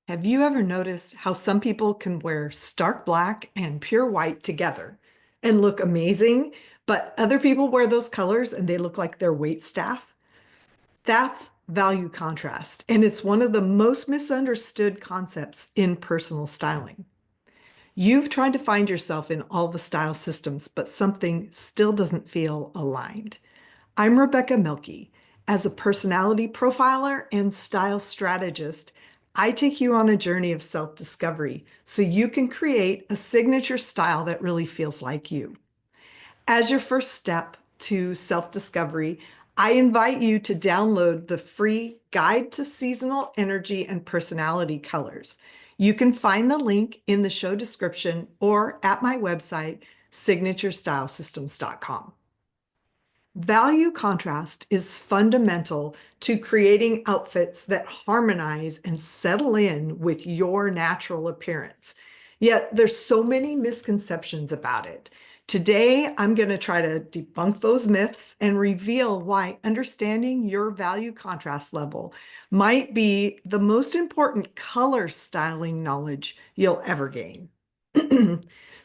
Have you ever noticed how some people can wear stark black and pure white together and look amazing, but other people wear those colors and they look like their wait staff? That's value contrast, and it's one of the most misunderstood concepts in personal styling. You've tried to find yourself in all the style systems, but something still doesn't feel aligned. I'm Rebecca Mielke. As a personality profiler and style strategist, I take you on a journey of self-discovery so you can create a signature style that really feels like you. As your first step to self-discovery, I invite you to download the free Guide to Seasonal Energy and Personality Colors. You can find the link in the show description or at my website, signaturestylesystems.com. Value contrast is fundamental to creating outfits that harmonize and settle in with your natural appearance. Yet there's so many misconceptions about it. Today, I'm going to try to debunk those myths and reveal why understanding your value contrast level might be the most important color styling knowledge you'll ever gain.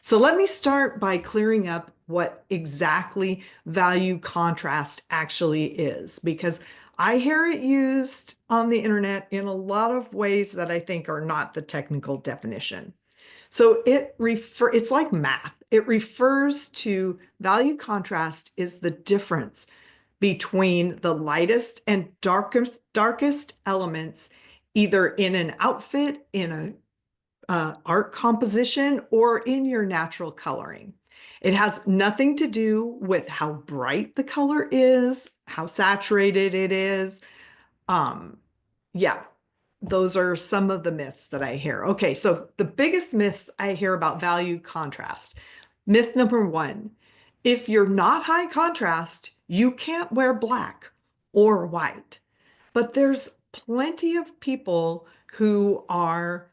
So let me start by clearing up what exactly value contrast actually is, because I hear it used on the internet in a lot of ways that I think are not the technical definition. So it's like math. It refers to value contrast is the difference between the lightest and darkest elements, either in an outfit, in a art composition, or in your natural coloring. It has nothing to do with how bright the color is, how saturated it is. Um, yeah, those are some of the myths that I hear. Okay, so the biggest myths I hear about value contrast. Myth number one, if you're not high contrast, you can't wear black or white. But there's plenty of people who are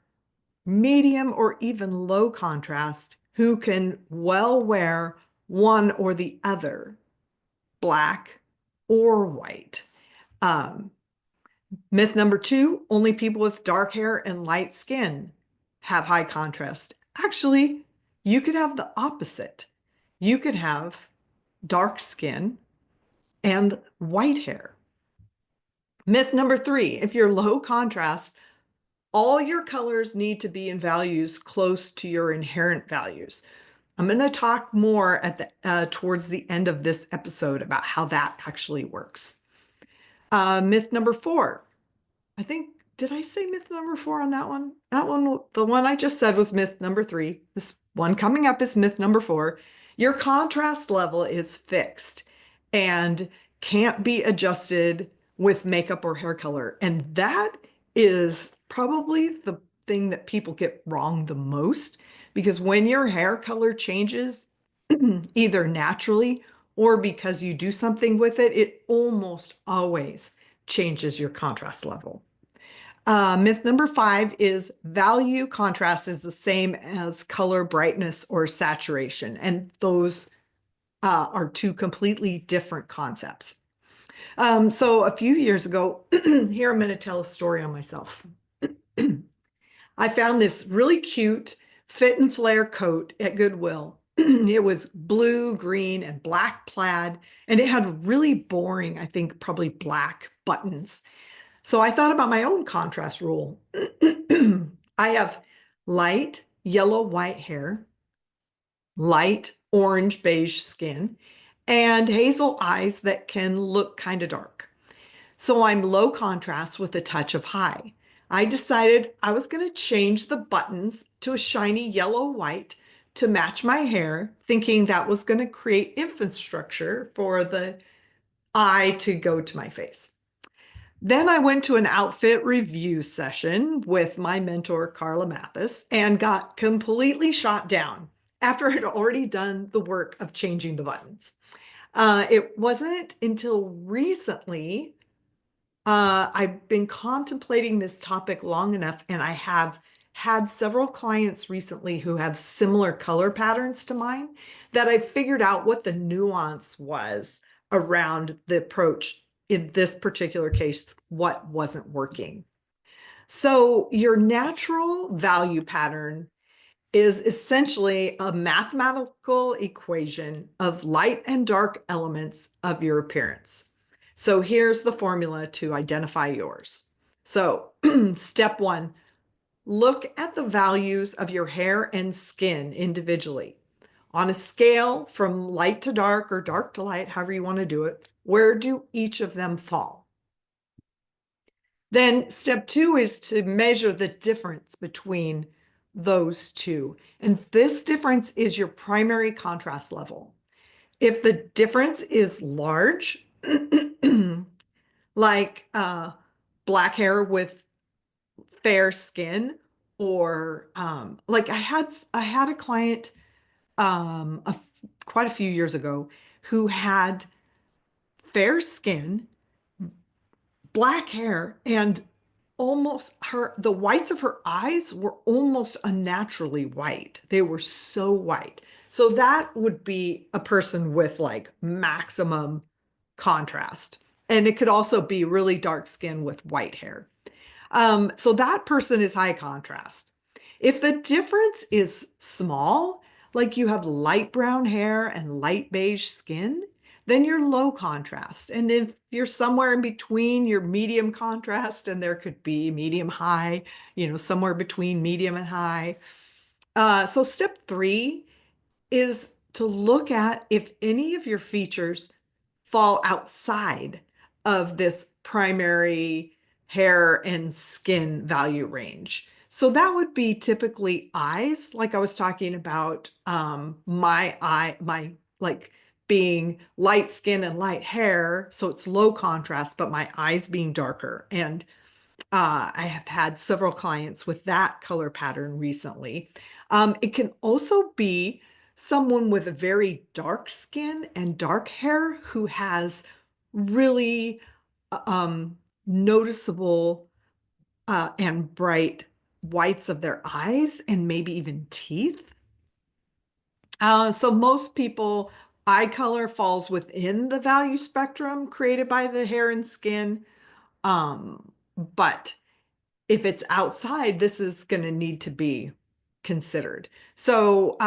medium or even low contrast who can well wear one or the other, black or white. Um, Myth number two, only people with dark hair and light skin have high contrast. Actually, you could have the opposite. You could have dark skin and white hair. Myth number three, if you're low contrast, all your colors need to be in values close to your inherent values. I'm going to talk more at towards the end of this episode about how that actually works. Myth number four, I think, did I say myth number four on that one? That one, the one I just said was myth number three. This one coming up is myth number four. Your contrast level is fixed and can't be adjusted with makeup or hair color. And that is probably the thing that people get wrong the most, because when your hair color changes, either naturally or because you do something with it, it almost always changes your contrast level. Myth number five is value contrast is the same as color brightness or saturation, and those are two completely different concepts. So a few years ago, here I'm going to tell a story on myself. I found this really cute fit and flare coat at Goodwill. It was blue, green, and black plaid, and it had really boring, I think, probably black buttons. So I thought about my own contrast rule. I have light yellow white hair, light orange beige skin, and hazel eyes that can look kind of dark. So I'm low contrast with a touch of high. I decided I was going to change the buttons to a shiny yellow white to match my hair, thinking that was going to create infrastructure for the eye to go to my face. Then I went to an outfit review session with my mentor, Carla Mathis, and got completely shot down after I'd already done the work of changing the buttons. It wasn't until recently I've been contemplating this topic long enough, and I have had several clients recently who have similar color patterns to mine, that I figured out what the nuance was around the approach in this particular case, what wasn't working. So your natural value pattern is essentially a mathematical equation of light and dark elements of your appearance. So here's the formula to identify yours. So step one, look at the values of your hair and skin individually. On a scale from light to dark or dark to light, however you want to do it, where do each of them fall? Then step two is to measure the difference between those two. And this difference is your primary contrast level. If the difference is large, like black hair with fair skin, or like I had a client quite a few years ago who had fair skin, black hair, and almost the whites of her eyes were almost unnaturally white. They were so white. So that would be a person with like maximum contrast. And it could also be really dark skin with white hair. So that person is high contrast. If the difference is small, like you have light brown hair and light beige skin, then you're low contrast. And if you're somewhere in between, you're medium contrast, and there could be medium high, somewhere between medium and high. So step three is to look at if any of your features fall outside of this primary hair and skin value range. So that would be typically eyes, like I was talking about, my like being light skin and light hair, so it's low contrast, but my eyes being darker. And I have had several clients with that color pattern recently. It can also be someone with a very dark skin and dark hair who has really noticeable and bright whites of their eyes and maybe even teeth. So most people, eye color falls within the value spectrum created by the hair and skin. But if it's outside, this is going to need to be considered. So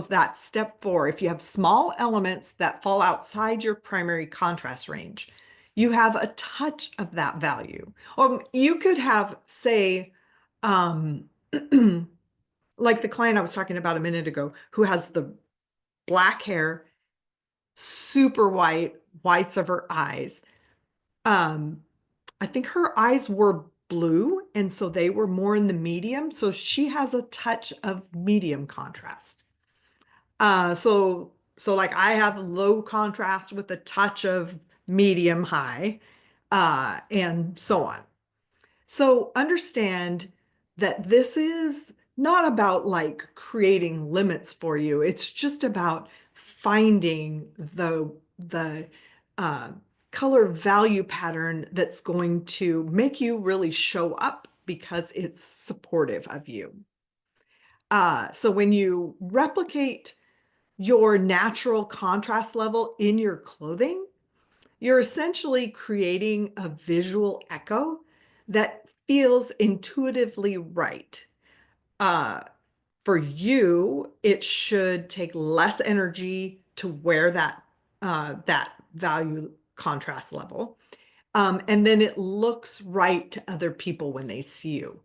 that's step four. If you have small elements that fall outside your primary contrast range, you have a touch of that value. Or you could have, say, um, like the client I was talking about a minute ago, who has the black hair, super white, whites of her eyes. Um, I think her eyes were blue, and so they were more in the medium. So she has a touch of medium contrast. So like I have low contrast with a touch of medium high, and so on. So understand that this is not about like creating limits for you. It's just about finding the uh, color value pattern that's going to make you really show up because it's supportive of you. So when you replicate your natural contrast level in your clothing, you're essentially creating a visual echo that feels intuitively right. Uh, for you, it should take less energy to wear that value contrast level. And then it looks right to other people when they see you.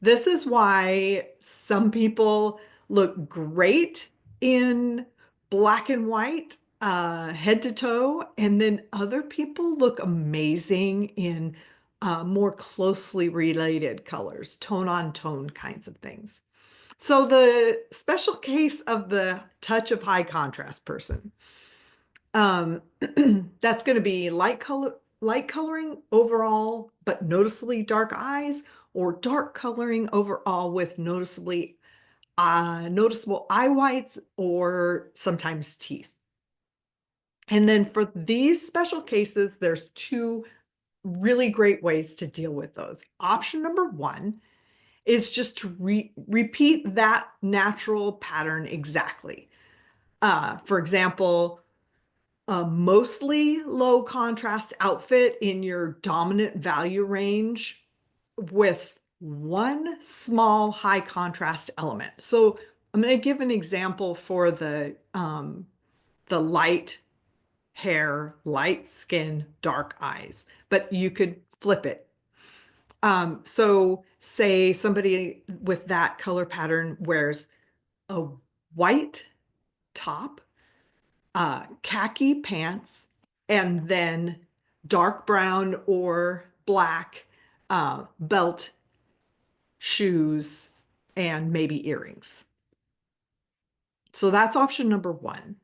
This is why some people look great in black and white, head to toe, and then other people look amazing in more closely related colors, tone on tone kinds of things. So the special case of the touch of high contrast person. Um, that's going to be light coloring overall, but noticeably dark eyes, or dark coloring overall with noticeable eye whites or sometimes teeth. And then for these special cases, there's two really great ways to deal with those. Option number one is just to repeat that natural pattern exactly. For example, a mostly low contrast outfit in your dominant value range with one small high contrast element. So I'm going to give an example for the light hair, light skin, dark eyes, but you could flip it. So say somebody with that color pattern wears a white top, khaki pants, and then dark brown or black belt, shoes, and maybe earrings. So that's option number one.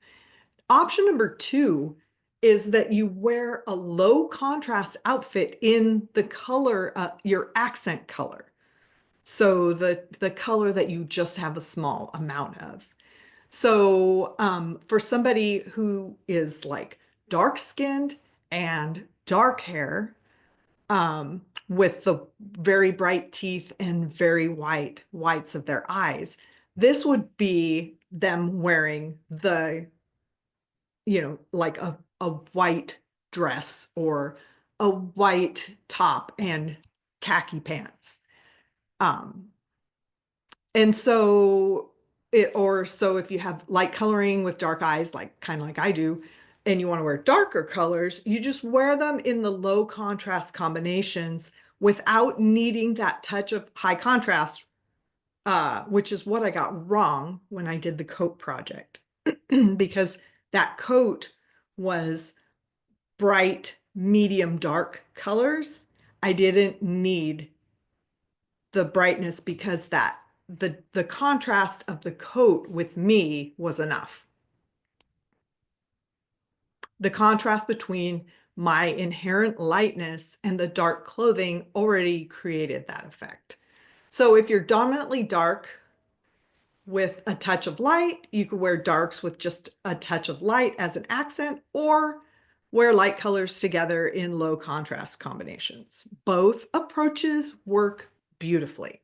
Option number two is that you wear a low contrast outfit in the color, your accent color. So the color that you just have a small amount of. So for somebody who is like dark skinned and dark hair, with the very bright teeth and very whites of their eyes, this would be them wearing like a white dress or a white top and khaki pants. Um, and so so if you have light coloring with dark eyes, like kind of like I do, and you want to wear darker colors, you just wear them in the low contrast combinations without needing that touch of high contrast, which is what I got wrong when I did the coat project. Because that coat was bright, medium, dark colors. I didn't need the brightness because the contrast of the coat with me was enough. The contrast between my inherent lightness and the dark clothing already created that effect. So if you're dominantly dark with a touch of light, you could wear darks with just a touch of light as an accent, or wear light colors together in low contrast combinations. Both approaches work beautifully.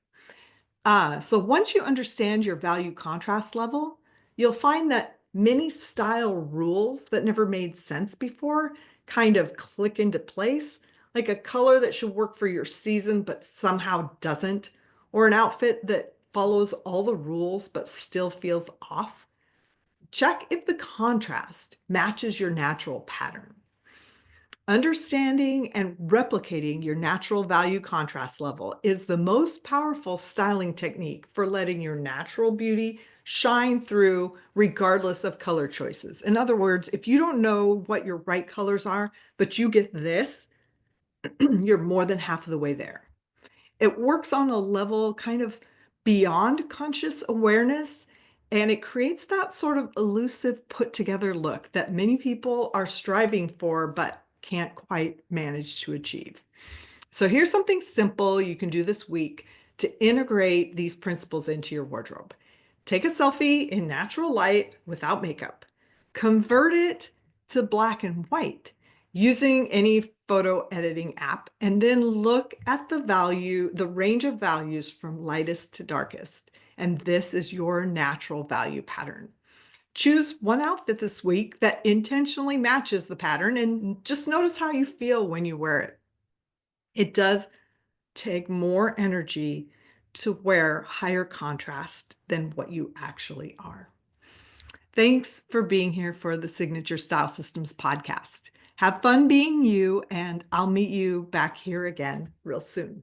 So once you understand your value contrast level, you'll find that many style rules that never made sense before kind of click into place, like a color that should work for your season but somehow doesn't, or an outfit that follows all the rules but still feels off. Check if the contrast matches your natural pattern. Understanding and replicating your natural value contrast level is the most powerful styling technique for letting your natural beauty shine through regardless of color choices. In other words, if you don't know what your right colors are, but you get this, you're more than half of the way there. It works on a level kind of beyond conscious awareness, and it creates that sort of elusive, put together look that many people are striving for but can't quite manage to achieve. So here's something simple you can do this week to integrate these principles into your wardrobe. Take a selfie in natural light without makeup. Convert it to black and white using any photo editing app, and then look at the range of values from lightest to darkest. And this is your natural value pattern. Choose one outfit this week that intentionally matches the pattern and just notice how you feel when you wear it. It does take more energy to wear higher contrast than what you actually are. Thanks for being here for the Signature Style Systems podcast. Have fun being you, and I'll meet you back here again real soon.